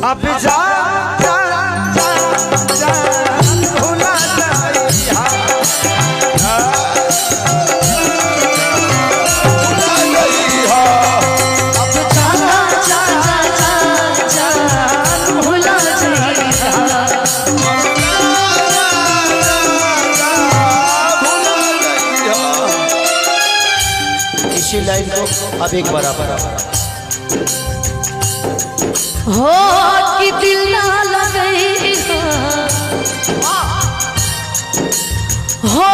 अब जा जा जा जा भुला जाइया अब जा जा जा जा भुला जाइया। इसी लाइन को अब एक बराबर हो कि दिल ना लगे हो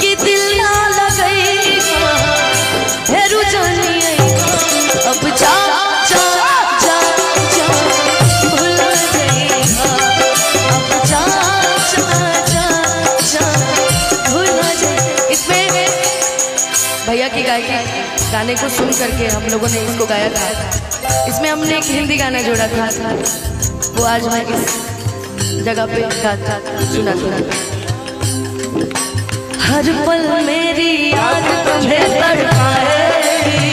कि दिल ना लगे हेरु जानिए अब जा जा जा जा भुला जाइएगा अब जा जा जा जा भुला जाइएगा। इसमें भैया की गायकी गाने को सुन करके हम लोगों ने इसको गाया था। इसमें हमने एक हिंदी गाना जोड़ा था, वो आज मैं इस जगह पे गाता सुना था। हर पल मेरी याद तुम्हें तड़पाएगी,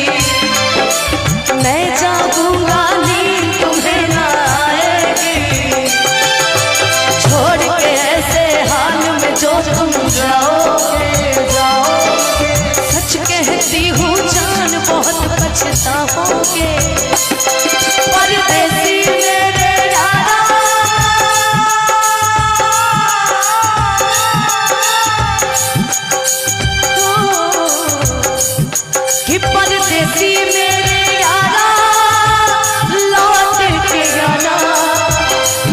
मैं जागूंगा नींद तुम्हें ना आएगी, छोड़ के ऐसे हाल में जो तुम जाओगे जाओगे, सच कहती हूँ जान बहुत पछताओगे। परदेसी मेरे यारा कि परदेसी मेरे यारा लौट के आना,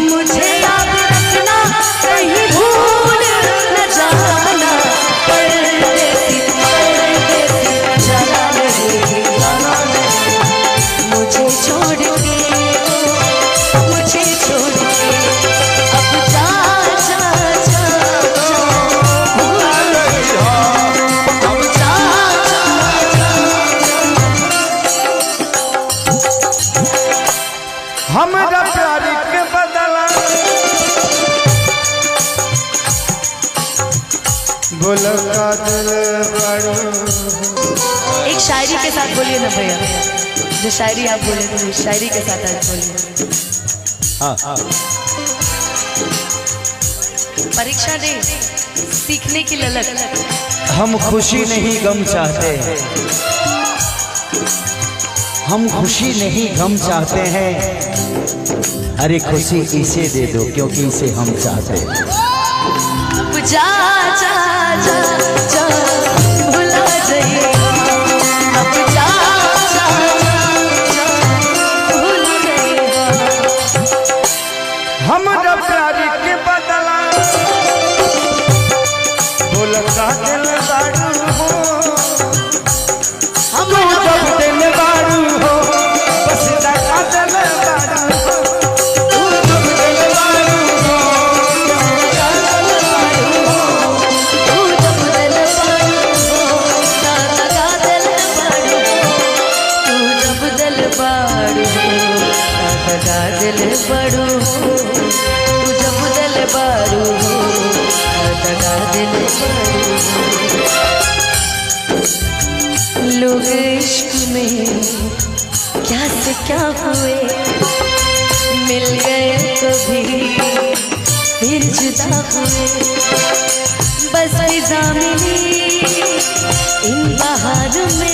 मुझे याद रखना कहीं भूल न जाना। परदेसी परदेसी जाना नहीं जाना नहीं, मुझे छोड़ के मुझे छोड़ के अब जा जा जा जा भुला जाइएगा अब जा जा जा। हमारा प्यार के बदला बोलो का दिल बड़ो। एक शायरी के साथ बोलिए ना भैया, जो शायरी आप बोले थे शायरी के साथ आज बोलिए। परीक्षा दे सीखने की ललक। हम खुशी नहीं गम चाहते हैं, हम खुशी नहीं गम चाहते हैं, अरे खुशी इसे दे दो क्योंकि इसे हम चाहते हैं। अब जा जा जा जा भुला जाइएगा अब जा जा जा भुला जाइएगा। हमारा प्यार के बदला बोलो का दिल बड़ो हो, हमारा दिल बड़ो हो, बस का दिल बड़ो हो, तू जब दिल बड़ो हो, तू जब दिल बड़ो हो, दादा का दिल बड़ो हो, तू जब दिल बड़ो हो, दादा का दिल बड़ो हो, तू जब दिल बड़ो हो, दादा का दिल बड़ो हो। लोग इश्क में क्या से क्या हुए, मिल गए कभी फिर जुदा हुए, बस फिजा मिली इन बहार में